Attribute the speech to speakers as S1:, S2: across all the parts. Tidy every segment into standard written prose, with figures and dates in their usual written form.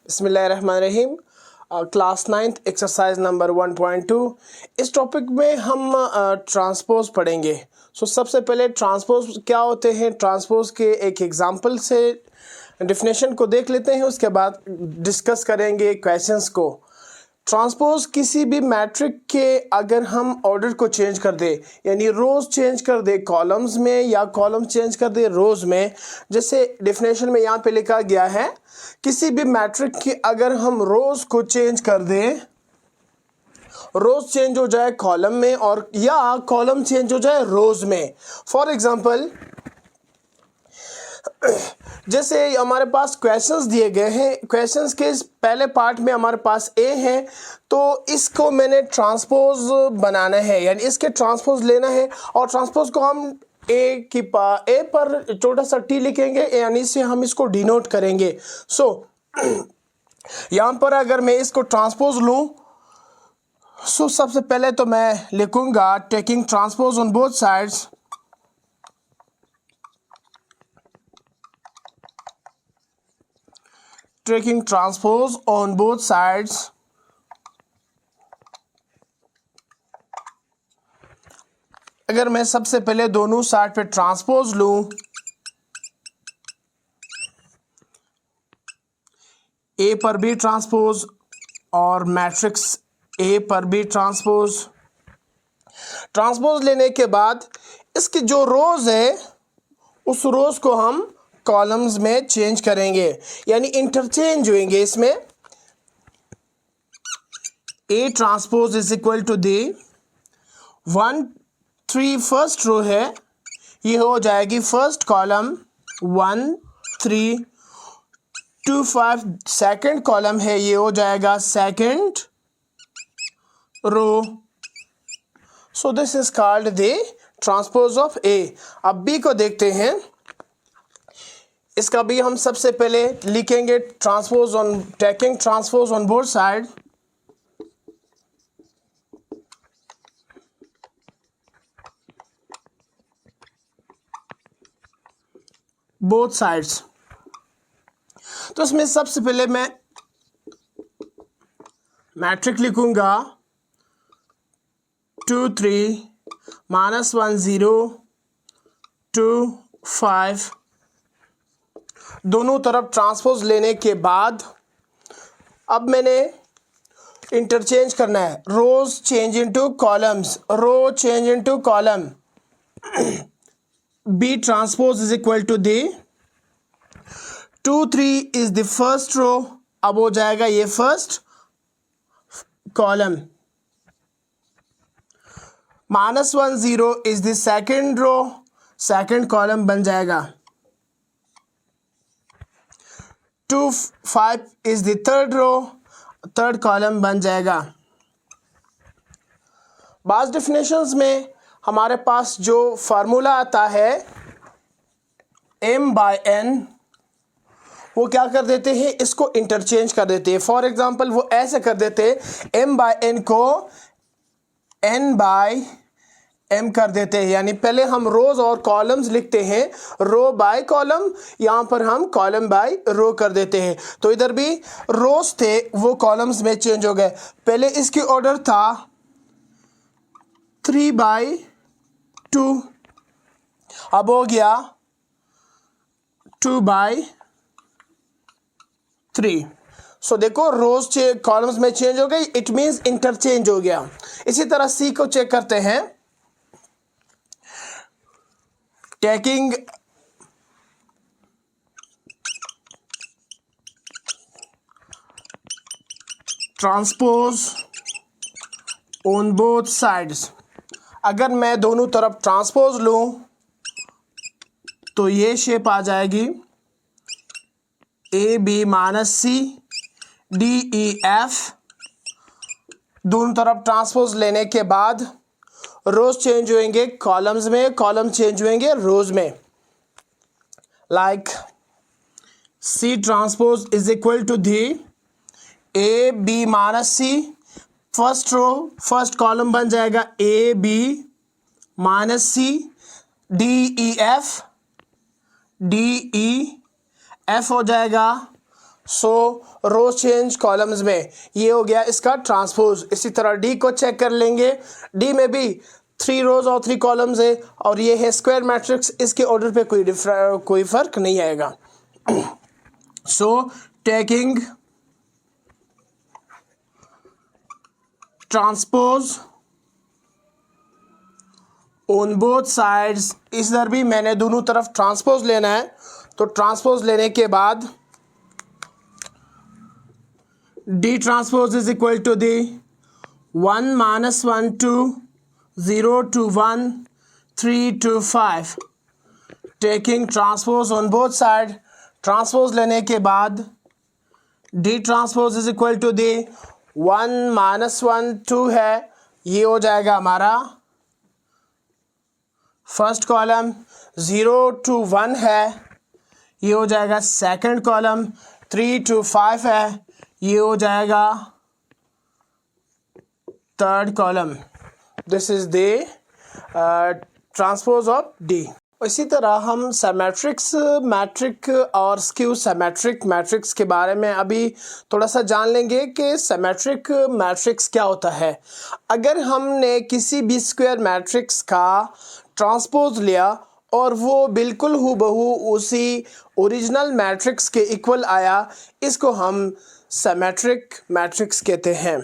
S1: बिस्मिल्लाहिर्रहमानिर्रहीम। Class 9th exercise number 1.2। इस topic में हम ट्रांसपोज पढ़ेंगे। सबसे पहले ट्रांसपोज क्या होते हैं, ट्रांसपोज के एक एग्जांपल से डेफिनेशन को देख लेते हैं, उसके बाद डिस्कस करेंगे क्वेश्चंस को। ट्रांसपोज किसी भी मैट्रिक के अगर हम ऑर्डर को चेंज कर दे, यानी रोज चेंज कर दे कॉलम्स में या कॉलम चेंज कर दे रोज में, जैसे डेफिनेशन में यहाँ पे लिखा गया है किसी भी मैट्रिक की अगर हम रोज को चेंज कर दें, रोज चेंज हो जाए कॉलम में और या कॉलम चेंज हो जाए रोज में। फॉर एग्जांपल जैसे हमारे पास क्वेश्चंस दिए गए हैं, क्वेश्चंस के इस पहले पार्ट में हमारे पास ए है, तो इसको मैंने ट्रांसपोज बनाना है, यानी इसके ट्रांसपोज लेना है और ट्रांसपोज को हम ए पर छोटा सा टी लिखेंगे, यानी से हम इसको डिनोट करेंगे। यहाँ पर अगर मैं इसको ट्रांसपोज लूँ, सबसे पहले तो मैं लिखूंगा taking transpose on both sides, taking transpose on both sides, अगर मैं सबसे पहले दोनों साइड पे ट्रांसपोज लूं, ए पर भी ट्रांसपोज और मैट्रिक्स ए पर भी ट्रांसपोज लेने के बाद इसकी जो रोज है उस रोज को हम कॉलम्स में चेंज करेंगे, यानी इंटरचेंज होंगे। इसमें A transpose is equal to the 1 3 first row है, ये हो जाएगी फर्स्ट कॉलम 1 3 2 5 सेकंड कॉलम है, ये हो जाएगा second row. So this is called the transpose of A. अब बी को देखते हैं, इसका भी हम सबसे पहले लिखेंगे transpose on taking transpose on both side, both sides. तो इसमें सबसे पहले मैं मैट्रिक लिखूंगा 2 3 -1 0 2 5। दोनों तरफ ट्रांसपोज लेने के बाद अब मैंने इंटरचेंज करना है, rows change into columns, row change into column. B transpose is equal to the 2 3 is the first row, अब हो जाएगा ये first column, -1 0 is the second row, second column बन जाएगा। 2 5 is the third row, third column बन जाएगा। बाज़ definitions में हमारे पास जो फार्मूला आता है m/n, वो क्या कर देते हैं, इसको इंटरचेंज कर देते हैं। फॉर एग्जांपल वो ऐसे कर देते हैं, m/n को n/m कर देते हैं, यानी पहले हम रोज और कॉलम्स लिखते हैं, रो बाय कॉलम, यहां पर हम कॉलम बाय रो कर देते हैं। तो इधर भी रोज थे वो कॉलम्स में चेंज हो गए। पहले इसकी ऑर्डर था 3/2, अब हो गया 2/3। देखो रोज कॉलम्स में चेंज हो गई, इट मींस इंटरचेंज हो गया। इसी तरह सी को चेक करते हैं, taking transpose on both sides, अगर मैं दोनों तरफ ट्रांसपोज लूं तो ये शेप आ जाएगी AB -C DEF। दोनों तरफ ट्रांसपोज लेने के बाद रोज चेंज होंगे कॉलम्स में, कॉलम चेंज होंगे रोज में। Like C transpose is equal to the AB -C, first row first column बन जाएगा AB -C DEF, DEF हो जाएगा सो रो चेंज कॉलम्स में, ये हो गया इसका ट्रांसपोज। इसी तरह डी को चेक कर लेंगे, डी में भी 3 रोज और 3 कॉलम्स है और ये है स्क्वायर मैट्रिक्स, इसके ऑर्डर पे कोई फर्क नहीं आएगा। So taking transpose on both sides, इधर भी मैंने दोनों तरफ ट्रांसपोज लेना है, तो ट्रांसपोज लेने के बाद D transpose is equal to the 1 minus 1 to 0 to 1 3 to 5. Taking transpose on both side, transpose लेने के बाद D transpose is equal to the 1 minus 1 2 है, ये हो जाएगा हमारा फर्स्ट कॉलम, 0 to 1 है, ये हो जाएगा सेकंड कॉलम, 3 to 5 है, ये हो जाएगा third column. This is the transpose of D. इसी तरह हम सिमेट्रिक्स मैट्रिक और स्क्यू सिमेट्रिक मैट्रिक्स के बारे में अभी थोड़ा सा जान लेंगे कि सिमेट्रिक मैट्रिक्स क्या होता है। अगर हमने किसी भी स्क्वायर मैट्रिक्स का ट्रांसपोज लिया और वो बिल्कुल हूबहू उसी ओरिजिनल मैट्रिक्स के इक्वल आया, इसको हम सिमेट्रिक मैट्रिक्स कहते हैं।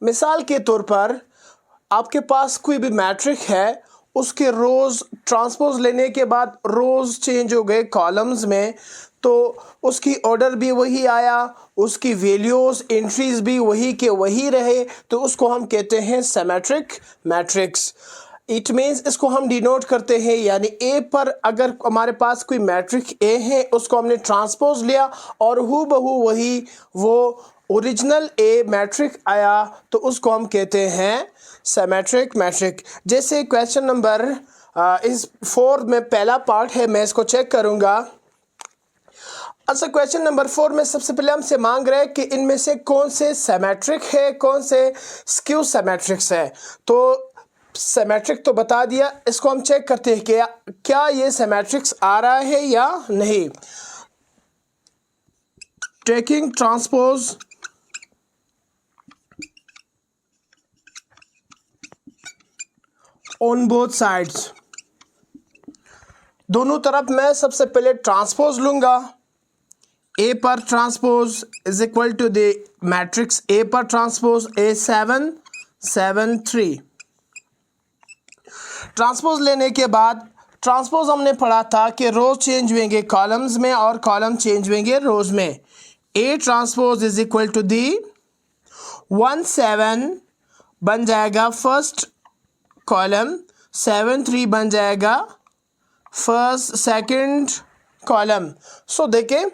S1: मिसाल के तौर पर आपके पास कोई भी मैट्रिक है, उसके रोज़ ट्रांसपोज लेने के बाद रोज़ चेंज हो गए कॉलम्स में, तो उसकी ऑर्डर भी वही आया, उसकी वैल्यूज़ एंट्रीज भी वही के वही रहे, तो उसको हम कहते हैं सिमेट्रिक मैट्रिक्स। इट मीन्स इसको हम डिनोट करते हैं, यानी ए पर अगर हमारे पास कोई मैट्रिक ए है, उसको हमने ट्रांसपोज लिया और हूबहू वही वो ओरिजिनल ए मैट्रिक आया, तो उसको हम कहते हैं सिमेट्रिक मैट्रिक। जैसे क्वेश्चन नंबर इस 4 में पहला पार्ट है, मैं इसको चेक करूँगा। अच्छा, क्वेश्चन नंबर 4 में सबसे पहले हमसे मांग रहे हैं कि इनमें से कौन से सिमेट्रिक है, कौन से स्क्यू सिमेट्रिक्स है। तो सिमेट्रिक तो बता दिया, इसको हम चेक करते हैं कि क्या ये सिमेट्रिक्स आ रहा है या नहीं। Taking transpose on both sides, दोनों तरफ मैं सबसे पहले ट्रांसपोज लूंगा। ए पर transpose is equal to the matrix A पर ट्रांसपोज A7 7 3। ट्रांसपोज लेने के बाद ट्रांसपोज हमने पढ़ा था कि रोज चेंज होंगे कॉलम्स में और कॉलम चेंज होंगे रोज में। A transpose is equal to the 1 7 बन जाएगा फर्स्ट कॉलम, 7 3 बन जाएगा फर्स्ट सेकंड कॉलम। सो देखें,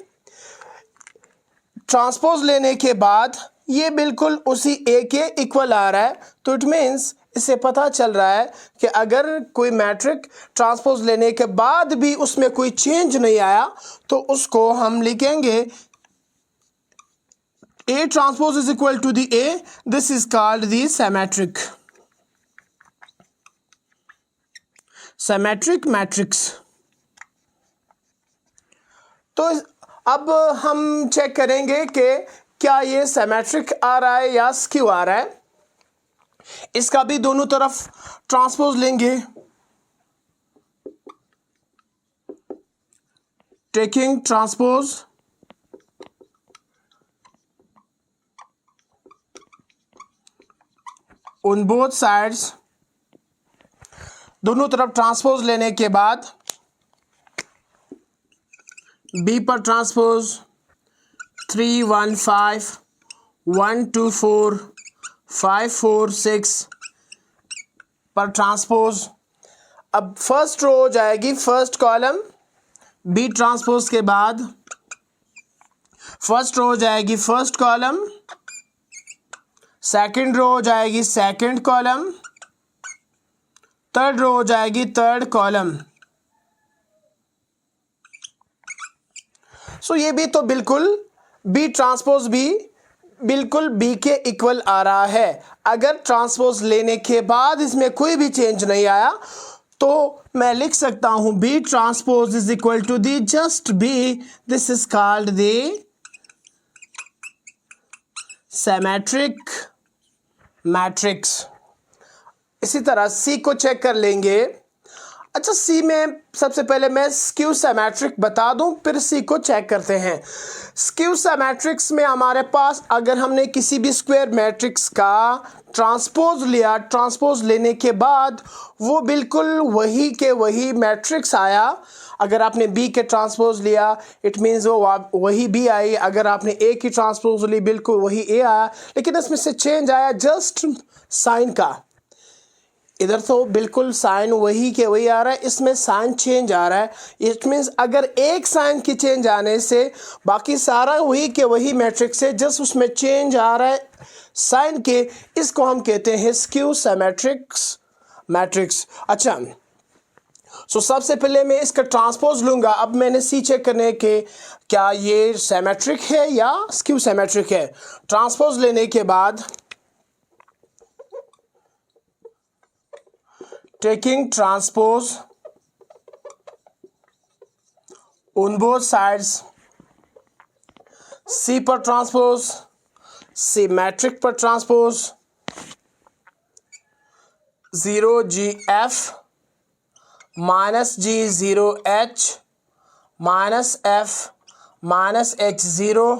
S1: ट्रांसपोज लेने के बाद ये बिल्कुल उसी ए के इक्वल आ रहा है, तो इट मीन्स इससे पता चल रहा है कि अगर कोई मैट्रिक ट्रांसपोज लेने के बाद भी उसमें कोई चेंज नहीं आया, तो उसको हम लिखेंगे A transpose is equal to the A. This is called the symmetric matrix. तो अब हम चेक करेंगे कि क्या ये सिमेट्रिक आ रहा है या स्क्यू आ रहा है। इसका भी दोनों तरफ ट्रांसपोज लेंगे। Taking transpose on both sides, दोनों तरफ ट्रांसपोज लेने के बाद बी पर ट्रांसपोज 3 1 5 1 2 4 5 4 6 पर ट्रांसपोज। अब फर्स्ट रो हो जाएगी फर्स्ट कॉलम, बी ट्रांसपोज के बाद फर्स्ट रो हो जाएगी फर्स्ट कॉलम, सेकंड रो हो जाएगी सेकंड कॉलम, थर्ड रो हो जाएगी थर्ड कॉलम। सो ये भी तो बिल्कुल बी ट्रांसपोज भी बिल्कुल बी के इक्वल आ रहा है। अगर ट्रांसपोज लेने के बाद इसमें कोई भी चेंज नहीं आया, तो मैं लिख सकता हूं B transpose is equal to the just B. This is called the symmetric matrix. इसी तरह सी को चेक कर लेंगे। अच्छा, सी में सबसे पहले मैं स्क्यू सिमेट्रिक बता दूं, फिर सी को चेक करते हैं। स्क्यू सिमेट्रिक्स में हमारे पास अगर हमने किसी भी स्क्वायर मैट्रिक्स का ट्रांसपोज लिया, ट्रांसपोज लेने के बाद वो बिल्कुल वही के वही मैट्रिक्स आया। अगर आपने बी के ट्रांसपोज लिया इट मीन्स वो वही बी आई, अगर आपने ए की ट्रांसपोज ली बिल्कुल वही ए आया, लेकिन इसमें से चेंज आया जस्ट साइन का। इधर तो बिल्कुल साइन वही के वही आ रहा है, इसमें साइन चेंज आ रहा है। इट मीन्स अगर एक साइन की चेंज आने से बाकी सारा वही के वही मैट्रिक्स है, जस्ट उसमें चेंज आ रहा है साइन के, इसको हम कहते हैं स्क्यू सिमेट्रिक्स मैट्रिक्स। अच्छा, सो सबसे पहले मैं इसका ट्रांसपोज लूँगा। अब मैंने सी चेक करने के क्या ये सिमेट्रिक है या स्क्यू सिमेट्रिक है। ट्रांसपोज लेने के बाद taking transpose on both sides, C पर ट्रांसपोज, सिमेट्रिक पर transpose, 0GF minus G 0H minus F minus H0,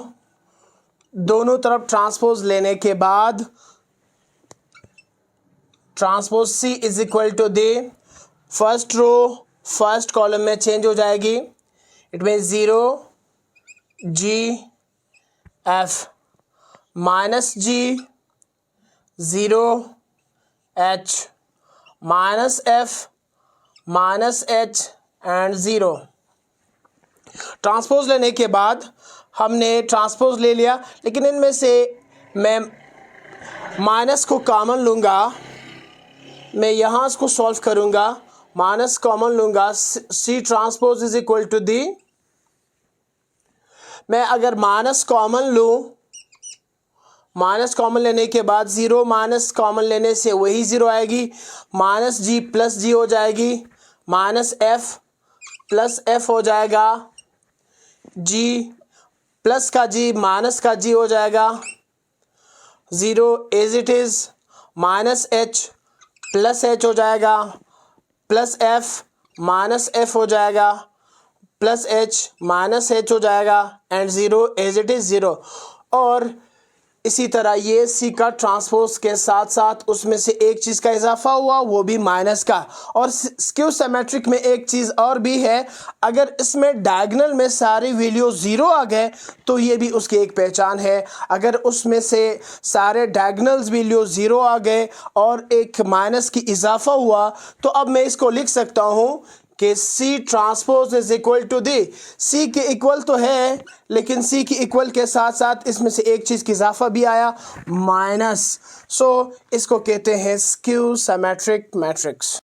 S1: दोनों तरफ ट्रांसपोज लेने के बाद transpose C is equal to the first row first column में चेंज हो जाएगी। It mean 0GF minus G 0H minus F minus H and 0। Transpose लेने के बाद हमने ट्रांसपोज ले लिया, लेकिन इनमें से मैं माइनस को कॉमन लूँगा। मैं यहाँ इसको सॉल्व करूँगा, माइनस कॉमन लूँगा। C transpose is equal to the, मैं अगर माइनस कॉमन लूँ, माइनस कॉमन लेने के बाद 0 माइनस कॉमन लेने से वही 0 आएगी, माइनस जी प्लस जी हो जाएगी, माइनस एफ प्लस एफ हो जाएगा, जी प्लस का जी माइनस का जी हो जाएगा, 0 as it is, minus H plus H हो जाएगा, प्लस एफ माइनस एफ हो जाएगा, प्लस एच माइनस एच हो जाएगा एंड 0 एज इट इज़ 0। और इसी तरह ये सी का ट्रांसपोज के साथ साथ उसमें से एक चीज़ का इजाफा हुआ, वो भी माइनस का। और स्क्यू सिमेट्रिक में एक चीज़ और भी है, अगर इसमें डायगोनल में सारी वैल्यू 0 आ गए तो ये भी उसकी एक पहचान है। अगर उसमें से सारे डायगोनल्स वैल्यू 0 आ गए और एक माइनस की इजाफा हुआ, तो अब मैं इसको लिख सकता हूँ कि C transpose is equal to the, C के इक्वल तो है लेकिन सी की इक्वल के साथ साथ इसमें से एक चीज़ की इजाफा भी आया, माइनस। सो इसको कहते हैं स्क्यू सिमेट्रिक मैट्रिक्स।